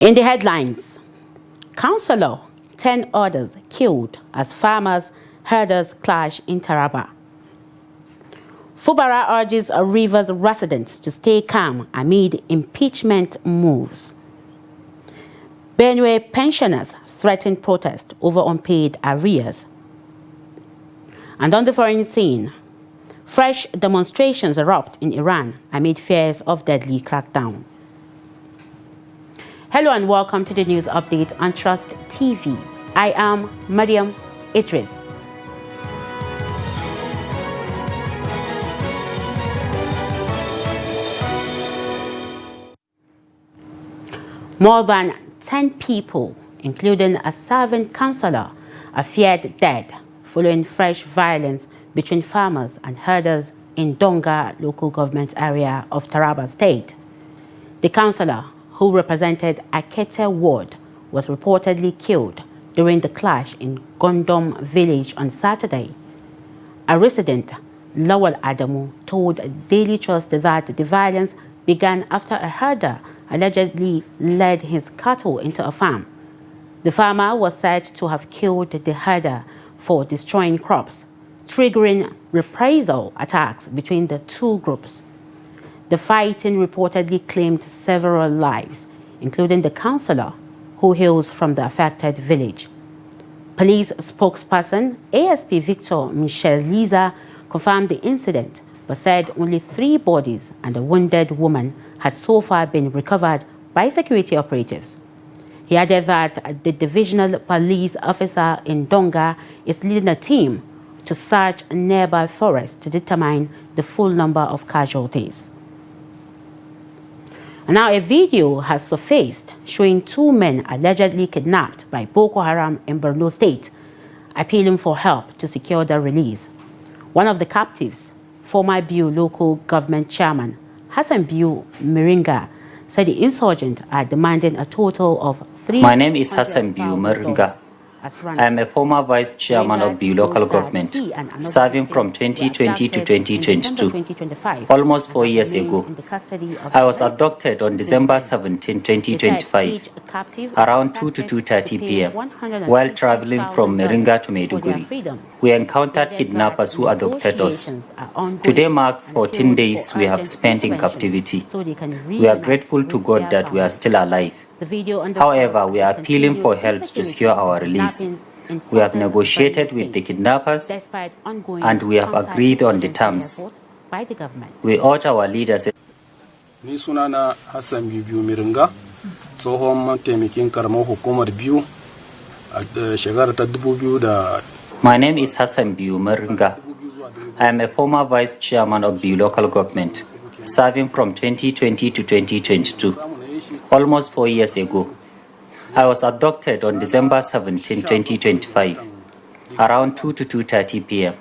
In the headlines, councillor, 10 others killed as farmers, herders clash in Taraba. Fubara urges Rivers residents to stay calm amid impeachment moves. Benue pensioners threaten protest over unpaid arrears. And on the foreign scene, fresh demonstrations erupt in Iran amid fears of deadly crackdown. Hello and welcome to the news update on Trust TV. I am Mariam Idris. More than 10 people, including a servant councillor, are feared dead following fresh violence between farmers and herders in Donga local government area of Taraba State. The councillor, who represented Akete Ward, was reportedly killed during the clash in Gondom village on Saturday. A resident, Lawal Adamu, told Daily Trust that the violence began after a herder allegedly led his cattle into a farm. The farmer was said to have killed the herder for destroying crops, triggering reprisal attacks between the two groups. The fighting reportedly claimed several lives, including the councillor, who hails from the affected village. Police spokesperson ASP Victor Michel Liza confirmed the incident, but said only 3 bodies and a wounded woman had so far been recovered by security operatives. He added that the divisional police officer in Donga is leading a team to search nearby forests to determine the full number of casualties. Now a video has surfaced showing 2 men allegedly kidnapped by Boko Haram in Borno State, appealing for help to secure their release. One of the captives, former Biu local government chairman Hassan Biu Miringa, said the insurgents are demanding a total of $300,000. My name is Hassan Biu Miringa. I am a former vice chairman of Biu local government, serving from 2020 to 2022, almost 4 years ago. I was abducted on December 17, 2025, around 2 to 2:30 p.m. while traveling from Miringa to Maiduguri. We encountered kidnappers who abducted us. Today marks 14 days we have spent in captivity. We are grateful to God that we are still alive. However, we are appealing for help to secure our release. We have negotiated with the kidnappers and we have agreed on the terms. We urge our leaders. Ni sunana Hassan Biu Miringa, tsohon mataimakin karamar hukumar Biu a shekarar ta 2000. My name is Hassan Biu Miringa. I am a former vice chairman of Biu local government, serving from 2020 to 2022. Almost 4 years ago, I was abducted on December 17, 2025, around 2 to 2:30 p.m.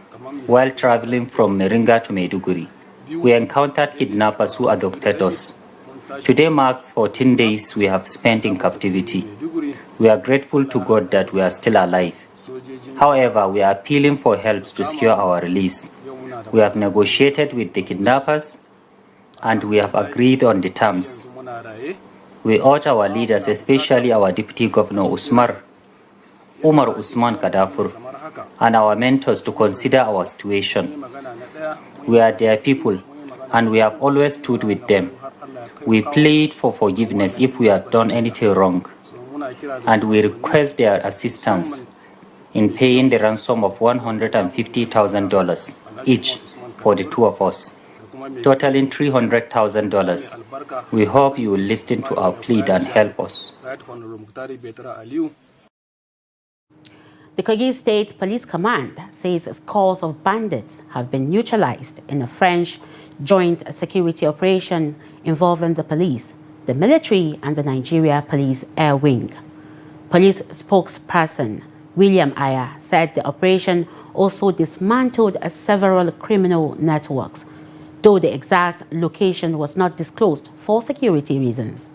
while traveling from Miringa to Maiduguri. We encountered kidnappers who abducted us. Today marks 14 days we have spent in captivity. We are grateful to God that we are still alive. However, we are appealing for help to secure our release. We have negotiated with the kidnappers and we have agreed on the terms. We urge our leaders, especially our Deputy Governor Umar Usman Kadafur, and our mentors to consider our situation. We are their people, and we have always stood with them. We plead for forgiveness if we have done anything wrong, and we request their assistance in paying the ransom of $150,000 each for the 2 of us, totaling $300,000. We hope you will listen to our plea and help us. The Kogi State Police Command says scores of bandits have been neutralized in a French joint security operation involving the police, the military, and the Nigeria Police Air Wing. Police spokesperson William Aya said the operation also dismantled several criminal networks, though the exact location was not disclosed for security reasons.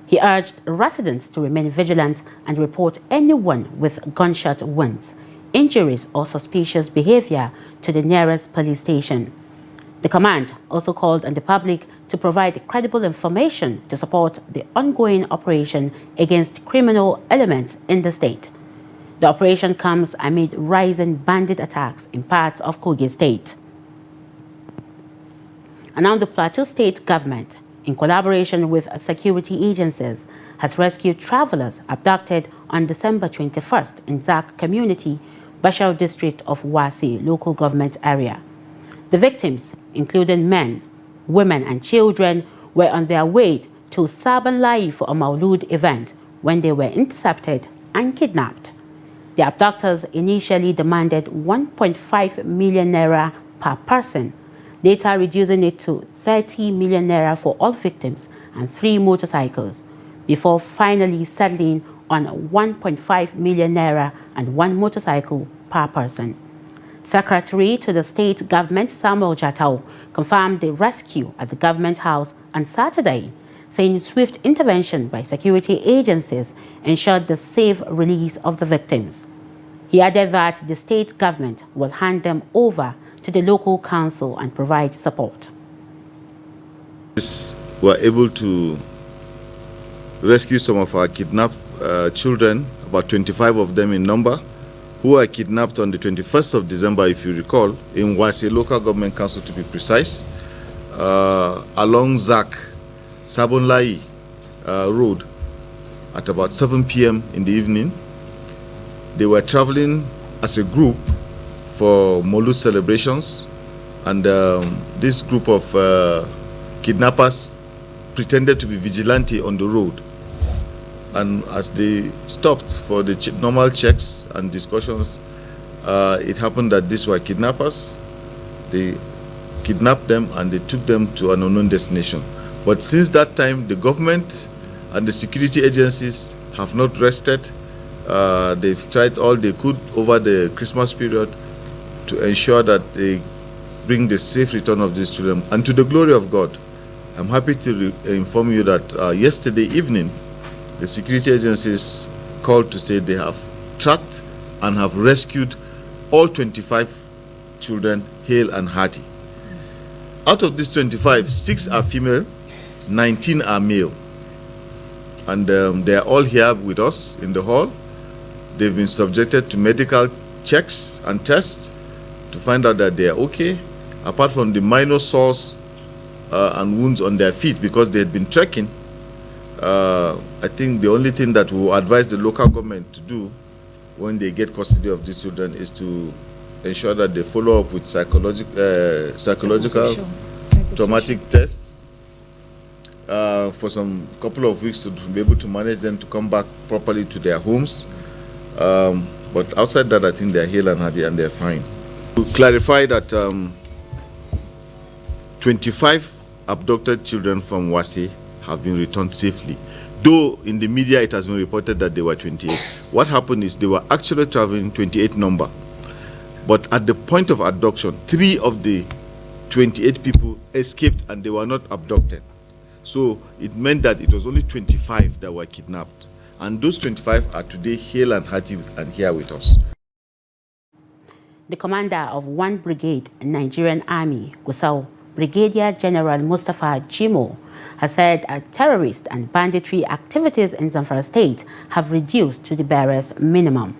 He urged residents to remain vigilant and report anyone with gunshot wounds, injuries, or suspicious behavior to the nearest police station. The command also called on the public to provide credible information to support the ongoing operation against criminal elements in the state. The operation comes amid rising bandit attacks in parts of Kogi State. And now the Plateau State government, in collaboration with security agencies, has rescued travelers abducted on December 21st in Zak community, Bashar district of Wasi local government area. The victims, including men, women and children, were on their way to Sabanlai for a Maulud event when they were intercepted and kidnapped. The abductors initially demanded 1.5 million naira per person, later reducing it to 30 million naira for all victims and 3 motorcycles, before finally settling on 1.5 million naira and 1 motorcycle per person. Secretary to the state government Samuel Jatau confirmed the rescue at the government house on Saturday, saying swift intervention by security agencies ensured the safe release of the victims. He added that the state government will hand them over to the local council and provide support. We were able to rescue some of our kidnapped children, about 25 of them in number, who were kidnapped on the 21st of December, if you recall, in Wasi local government council to be precise, along Zak, Sabonlai road at about 7 p.m. in the evening. They were traveling as a group for Maulud celebrations, and this group of kidnappers pretended to be vigilante on the road. And as they stopped for the normal checks and discussions, it happened that these were kidnappers. They kidnapped them and they took them to an unknown destination. But since that time, the government and the security agencies have not rested. They've tried all they could over the Christmas period to ensure that they bring the safe return of these children. And to the glory of God, I'm happy to inform you that yesterday evening, the security agencies called to say they have tracked and have rescued all 25 children, hale and hearty. Out of these 25, 6 are female, 19 are male. And they are all here with us in the hall. They've been subjected to medical checks and tests to find out that they are okay, apart from the minor sores and wounds on their feet because they had been trekking. I think the only thing that we will advise the local government to do when they get custody of these children is to ensure that they follow up with psychological, traumatic tests for some couple of weeks to be able to manage them to come back properly to their homes. But outside that, I think they're hale and hearty and they're fine. To clarify that 25 abducted children from Wasi have been returned safely. Though in the media it has been reported that they were 28. What happened is they were actually traveling 28 number. But at the point of abduction, 3 of the 28 people escaped and they were not abducted. So it meant that it was only 25 that were kidnapped. And those 25 are today hale and hearty and here with us. The commander of 1 Brigade Nigerian Army, Gusau, Brigadier General Mustafa Jimo, has said terrorist and banditry activities in Zamfara State have reduced to the barest minimum,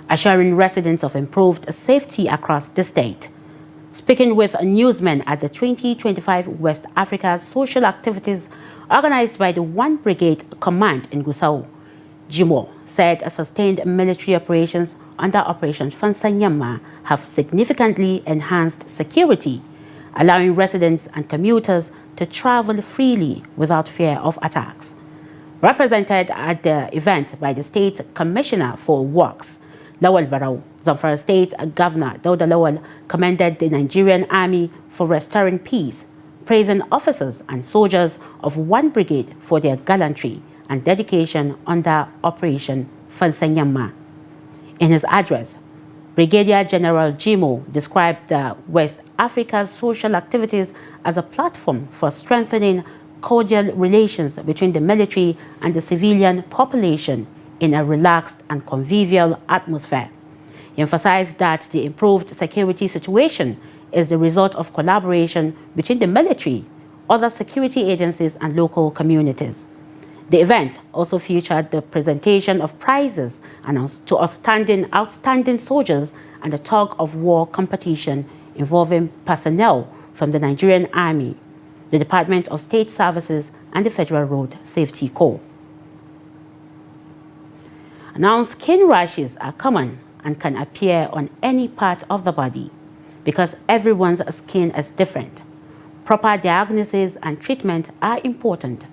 assuring residents of improved safety across the state. Speaking with newsmen at the 2025 West Africa social activities organized by the 1 Brigade Command in Gusau, Jimo said sustained military operations under Operation Fansanyama have significantly enhanced security, allowing residents and commuters to travel freely without fear of attacks. Represented at the event by the State Commissioner for Works, Lawal Barau, Zamfara State Governor Dauda Lawal commended the Nigerian Army for restoring peace, praising officers and soldiers of 1 Brigade for their gallantry and dedication under Operation Fansanyama. In his address, Brigadier General Jimo described the West Africa social activities as a platform for strengthening cordial relations between the military and the civilian population in a relaxed and convivial atmosphere. He emphasized that the improved security situation is the result of collaboration between the military, other security agencies, and local communities. The event also featured the presentation of prizes to outstanding soldiers and a tug-of-war competition involving personnel from the Nigerian Army, the Department of State Services, and the Federal Road Safety Corps. Now, skin rashes are common and can appear on any part of the body because everyone's skin is different. Proper diagnosis and treatment are important.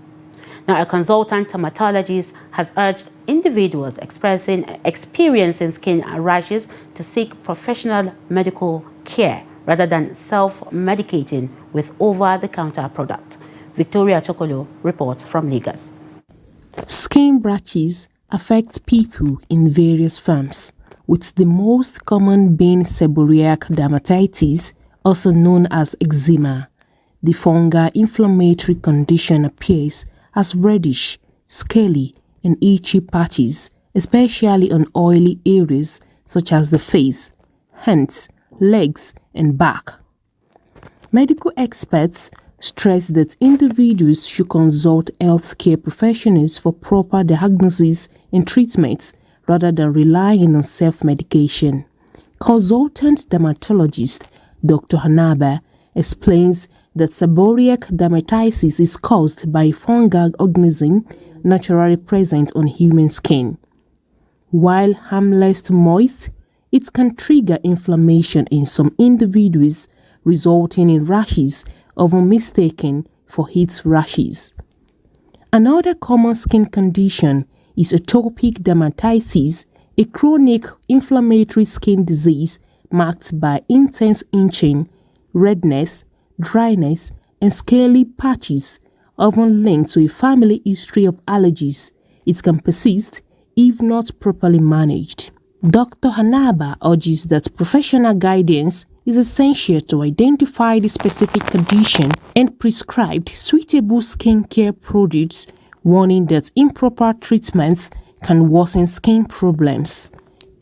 Now, a consultant dermatologist has urged individuals experiencing skin rashes to seek professional medical care rather than self-medicating with over-the-counter product. Victoria Chokolo reports from Lagos. Skin rashes affect people in various forms, with the most common being seborrheic dermatitis, also known as eczema. The fungal inflammatory condition appears as reddish, scaly, and itchy patches, especially on oily areas such as the face, hands, legs, and back. Medical experts stress that individuals should consult healthcare professionals for proper diagnosis and treatment rather than relying on self-medication. Consultant dermatologist Dr. Hanaba explains that seborrheic dermatitis is caused by a fungal organism naturally present on human skin. While harmless to moist, it can trigger inflammation in some individuals, resulting in rashes often mistaken for heat rashes. Another common skin condition is atopic dermatitis, a chronic inflammatory skin disease marked by intense itching, redness, dryness, and scaly patches, often linked to a family history of allergies. It can persist if not properly managed. Dr. Hanaba urges that professional guidance is essential to identify the specific condition and prescribe suitable skincare products, warning that improper treatments can worsen skin problems.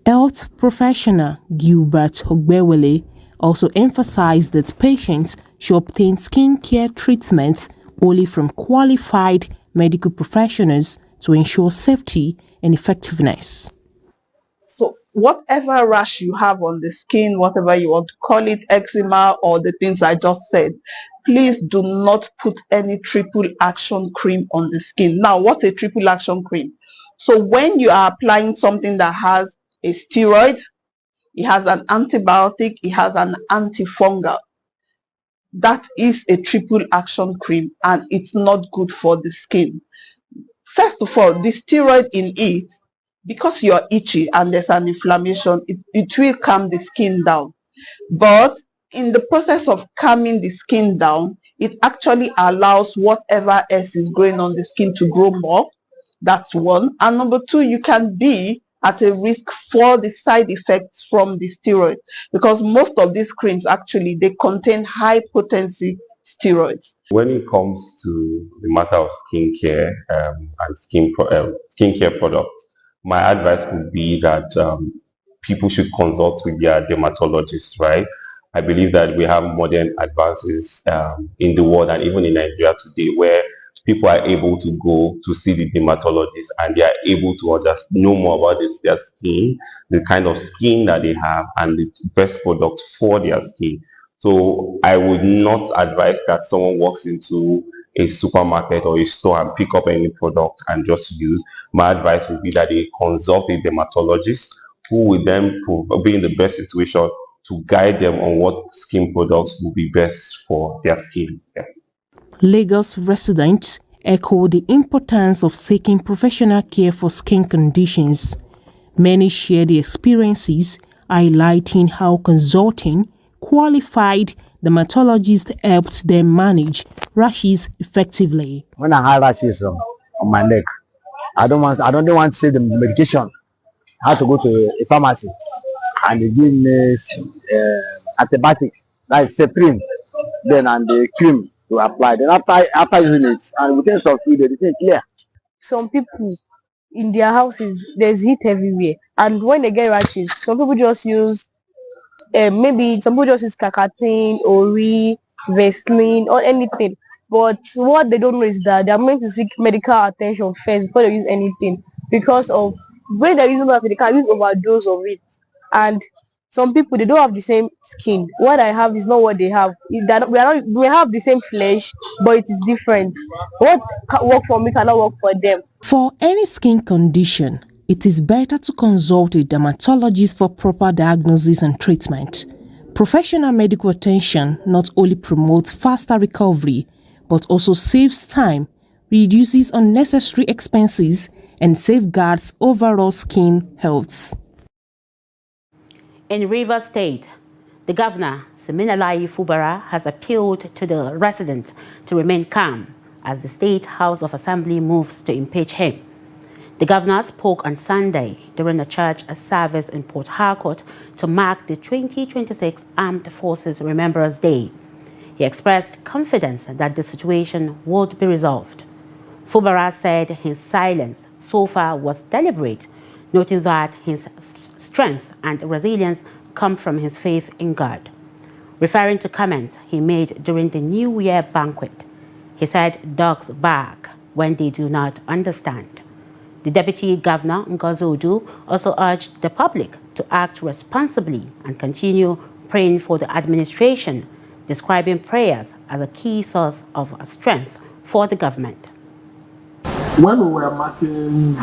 Health professional Gilbert Ogbewele also emphasized that patients should obtain skincare treatments only from qualified medical professionals to ensure safety and effectiveness. So whatever rash you have on the skin, whatever you want to call it, eczema or the things I just said, please do not put any triple action cream on the skin. Now, what's a triple action cream? So when you are applying something that has a steroid, it has an antibiotic, it has an antifungal, that is a triple action cream and it's not good for the skin. First of all, the steroid in it, because you're itchy and there's an inflammation, it will calm the skin down. But in the process of calming the skin down, it actually allows whatever else is going on the skin to grow more. That's one. And number two, you can be at a risk for the side effects from the steroid, because most of these creams actually, they contain high potency steroids. When it comes to the matter of skincare and skincare products, my advice would be that people should consult with their dermatologist, right? I believe that we have modern advances in the world and even in Nigeria today where people are able to go to see the dermatologist and they are able to know more about their skin, the kind of skin that they have, and the best products for their skin. So I would not advise that someone walks into a supermarket or a store and pick up any product and just use. My advice would be that they consult a dermatologist who will then be in the best situation to guide them on what skin products will be best for their skin. Yeah. Lagos residents echo the importance of seeking professional care for skin conditions. Many share the experiences, highlighting how consulting qualified dermatologists helped them manage rashes effectively. When I had rashes on my neck, I don't want to say the medication. I had to go to a pharmacy and they give me antibiotics, that is Septrin, then and the cream to apply. Then after using it, and within some few days, it is clear. Some people in their houses, there's heat everywhere, and when they get rashes, some people just use maybe some people just use Kakatin, Ori, Vaseline, or anything. But what they don't know is that they are meant to seek medical attention first before they use anything. Because of when they're using that, they can use overdose of it. And some people, they don't have the same skin. What I have is not what they have. We have the same flesh, but it is different. What can work for me cannot work for them. For any skin condition, it is better to consult a dermatologist for proper diagnosis and treatment. Professional medical attention not only promotes faster recovery, but also saves time, reduces unnecessary expenses, and safeguards overall skin health. In Rivers State, the governor, Siminalayi Fubara, has appealed to the residents to remain calm as the State House of Assembly moves to impeach him. The governor spoke on Sunday during a church service in Port Harcourt to mark the 2026 Armed Forces Remembrance Day. He expressed confidence that the situation would be resolved. Fubara said his silence so far was deliberate, noting that his strength and resilience come from his faith in God. Referring to comments he made during the New Year banquet, he said dogs bark when they do not understand. The Deputy Governor, Ngozi also urged the public to act responsibly and continue praying for the administration, describing prayers as a key source of strength for the government. When we were marking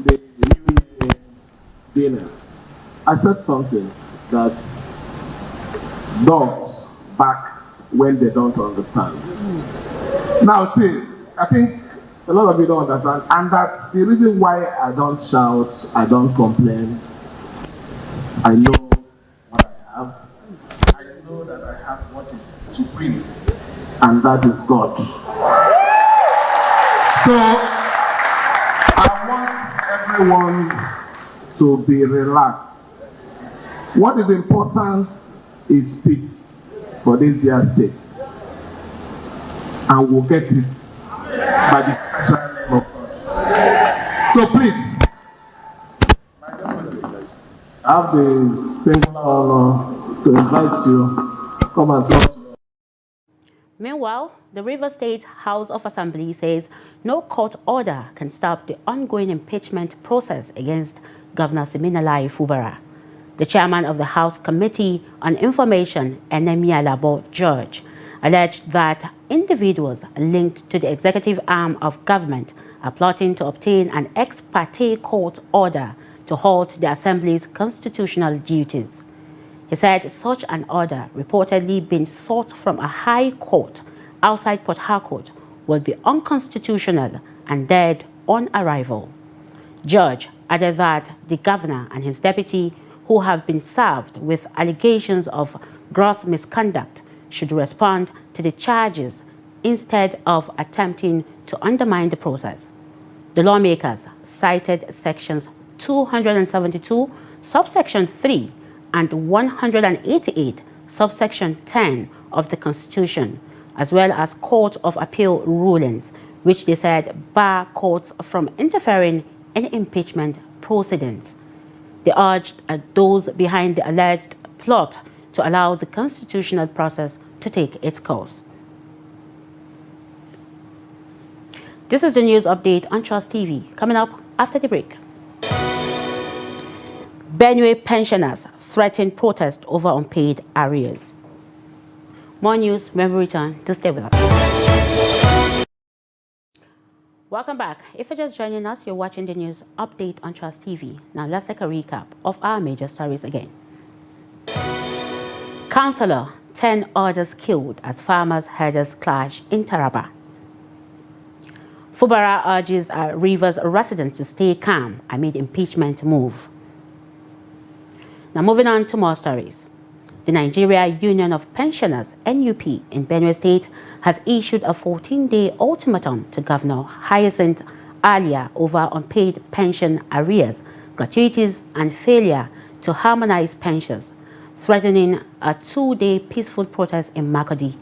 the New Year dinner, I said something that dogs bark when they don't understand. Now, see, I think a lot of you don't understand, and that's the reason why I don't shout, I don't complain. I know what I have. I know that I have what is supreme, and that is God. So, I want everyone to be relaxed. What is important is peace for this dear state. And we'll get it by the special name of God. So please, my deputy, I have the singular honor to invite you to come and talk to us. Meanwhile, the Rivers State House of Assembly says no court order can stop the ongoing impeachment process against Governor Siminalayi Fubara. The chairman of the House Committee on Information, Enemi Alabo George, alleged that individuals linked to the executive arm of government are plotting to obtain an ex parte court order to halt the Assembly's constitutional duties. He said such an order, reportedly being sought from a high court outside Port Harcourt, will be unconstitutional and dead on arrival. George added that the governor and his deputy, who have been served with allegations of gross misconduct, should respond to the charges instead of attempting to undermine the process. The lawmakers cited sections 272, subsection 3, and 188, subsection 10 of the Constitution, as well as Court of Appeal rulings, which they said bar courts from interfering in impeachment proceedings. They urged those behind the alleged plot to allow the constitutional process to take its course. This is the news update on Trust TV, coming up after the break. Benue pensioners threaten protest over unpaid arrears. More news when we return. To stay with us. Welcome back. If you're just joining us, you're watching the news update on Trust TV. Now let's take a recap of our major stories again. Councillor, 10 others killed as farmers-herders clash in Taraba. Fubara urges Rivers residents to stay calm amid impeachment move. Now moving on to more stories. The Nigeria Union of Pensioners, NUP, in Benue State has issued a 14-day ultimatum to Governor Hyacinth Alia over unpaid pension arrears, gratuities, and failure to harmonize pensions, threatening a 2-day peaceful protest in Makurdi.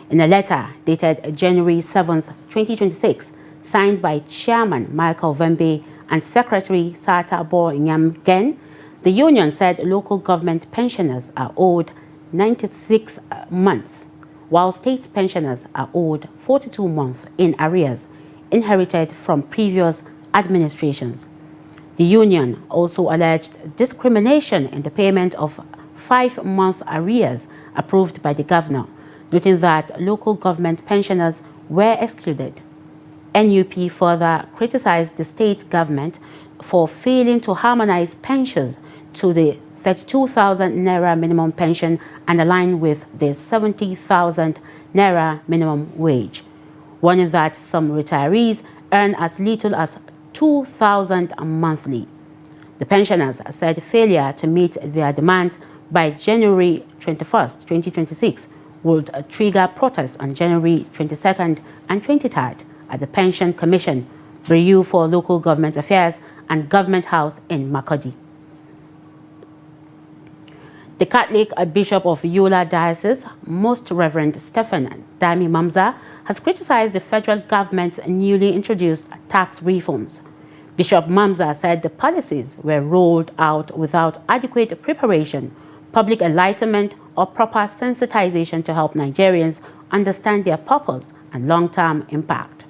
In a letter dated January 7, 2026, signed by Chairman Michael Vembe and Secretary Sata Bo Nyamgen, The union said local government pensioners are owed 96 months, while state pensioners are owed 42 months in arrears inherited from previous administrations. The union also alleged discrimination in the payment of 5-month arrears approved by the governor, noting that local government pensioners were excluded. NUP further criticized the state government for failing to harmonize pensions to the 32,000 naira minimum pension and align with the 70,000 naira minimum wage, warning that some retirees earn as little as 2,000 monthly. The pensioners said failure to meet their demands by January 21st, 2026 would trigger protests on January 22nd and 23rd at the Pension Commission, Bureau for Local Government Affairs, and Government House in Makurdi. The Catholic Bishop of Yola Diocese, Most Reverend Stephen Dami Mamza, has criticized the federal government's newly introduced tax reforms. Bishop Mamza said the policies were rolled out without adequate preparation, public enlightenment, or proper sensitization to help Nigerians understand their purpose and long-term impact.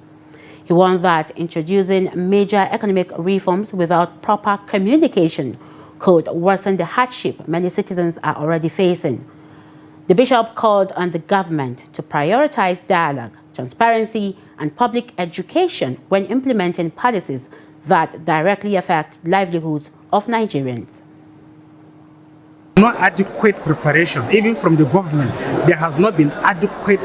He warned that introducing major economic reforms without proper communication could worsen the hardship many citizens are already facing. The bishop called on the government to prioritize dialogue, transparency, and public education when implementing policies that directly affect livelihoods of Nigerians. No adequate preparation, even from the government. There has not been adequate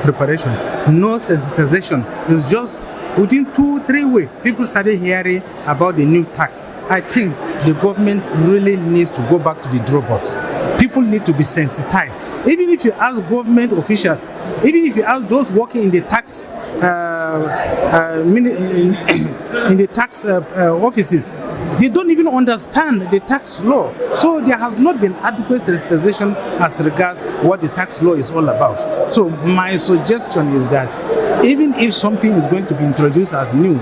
preparation, no sensitization. It's just within 2-3 weeks, people started hearing about the new tax. I think the government really needs to go back to the drawbacks. People need to be sensitized. Even if you ask government officials, even if you ask those working in the tax offices, they don't even understand the tax law. So there has not been adequate sensitization as regards what the tax law is all about. So my suggestion is that even if something is going to be introduced as new,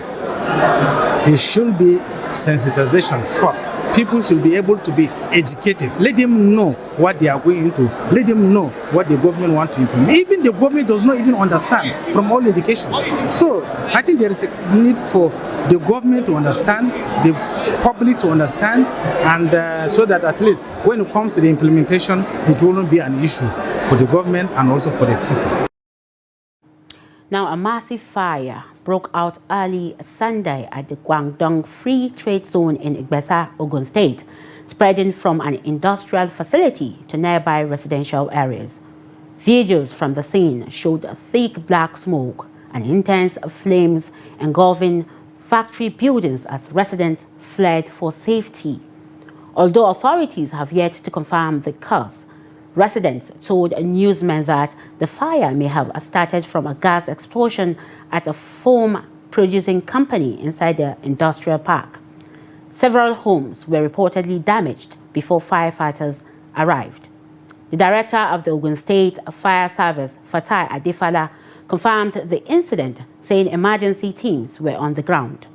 there should be sensitization first. People should be able to be educated. Let them know what they are going into. Let them know what the government wants to implement. Even the government does not even understand from all indication. So I think there is a need for the government to understand, the public to understand, and so that at least when it comes to the implementation, it will not be an issue for the government and also for the people. Now, a massive fire broke out early Sunday at the Guangdong Free Trade Zone in Igbesa, Ogun State, spreading from an industrial facility to nearby residential areas. Videos from the scene showed thick black smoke and intense flames engulfing factory buildings as residents fled for safety. Although authorities have yet to confirm the cause, residents told newsmen that the fire may have started from a gas explosion at a foam-producing company inside the industrial park. Several homes were reportedly damaged before firefighters arrived. The director of the Ogun State Fire Service, Fatai Adefala, confirmed the incident, saying emergency teams were on the ground.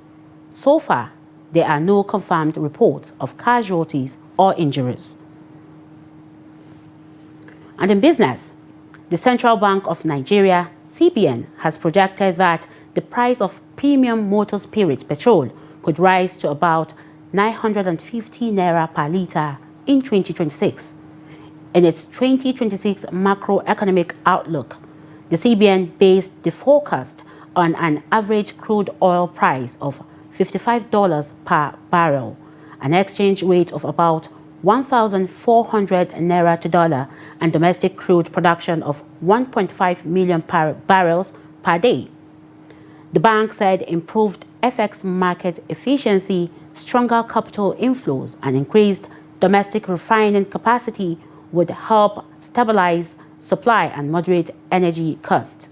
So far, there are no confirmed reports of casualties or injuries. And in business, the Central Bank of Nigeria, CBN, has projected that the price of premium motor spirit petrol could rise to about 950 naira per litre in 2026. In its 2026 macroeconomic outlook, the CBN based the forecast on an average crude oil price of $55 per barrel, an exchange rate of about 1,400 naira to dollar, and domestic crude production of 1.5 million barrels per day. The bank said improved FX market efficiency, stronger capital inflows, and increased domestic refining capacity would help stabilize supply and moderate energy costs.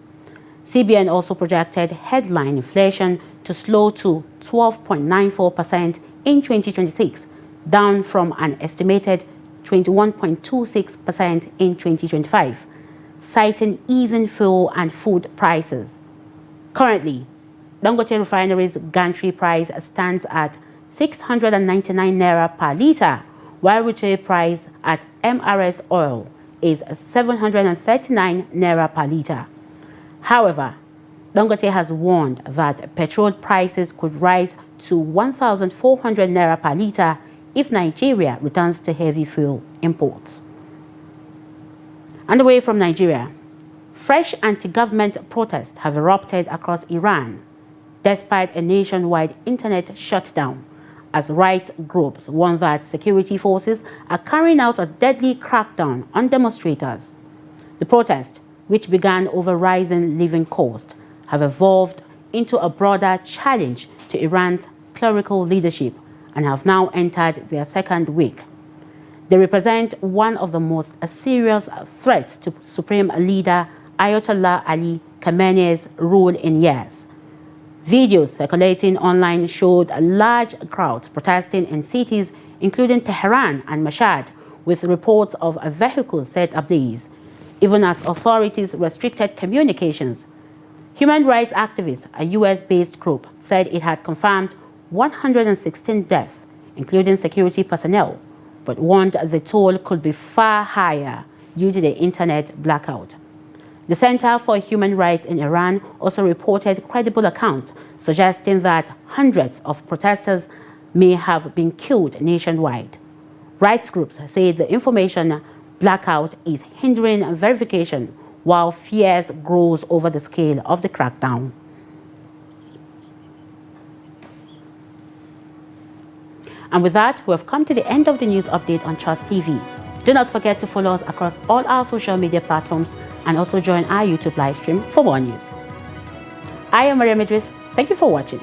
CBN also projected headline inflation to slow to 12.94% in 2026, down from an estimated 21.26% in 2025, citing easing fuel and food prices. Currently, Dangote Refinery's gantry price stands at 699 naira per litre, while retail price at MRS oil is 739 naira per litre. However, Dangote has warned that petrol prices could rise to 1,400 naira per litre if Nigeria returns to heavy fuel imports. And away from Nigeria, fresh anti-government protests have erupted across Iran, despite a nationwide internet shutdown, as rights groups warn that security forces are carrying out a deadly crackdown on demonstrators. The protest, which began over rising living costs, have evolved into a broader challenge to Iran's clerical leadership and have now entered their second week. They represent one of the most serious threats to Supreme Leader Ayatollah Ali Khamenei's rule in years. Videos circulating online showed large crowds protesting in cities including Tehran and Mashhad, with reports of vehicles set ablaze, even as authorities restricted communications. Human rights activists, a US-based group, said it had confirmed 116 deaths, including security personnel, but warned the toll could be far higher due to the internet blackout. The Center for Human Rights in Iran also reported credible accounts suggesting that hundreds of protesters may have been killed nationwide. Rights groups say the information blackout is hindering verification, while fears grows over the scale of the crackdown. And with that, we have come to the end of the news update on Trust TV. Do not forget to follow us across all our social media platforms and also join our YouTube live stream for more news. I am Maria Midris. Thank you for watching.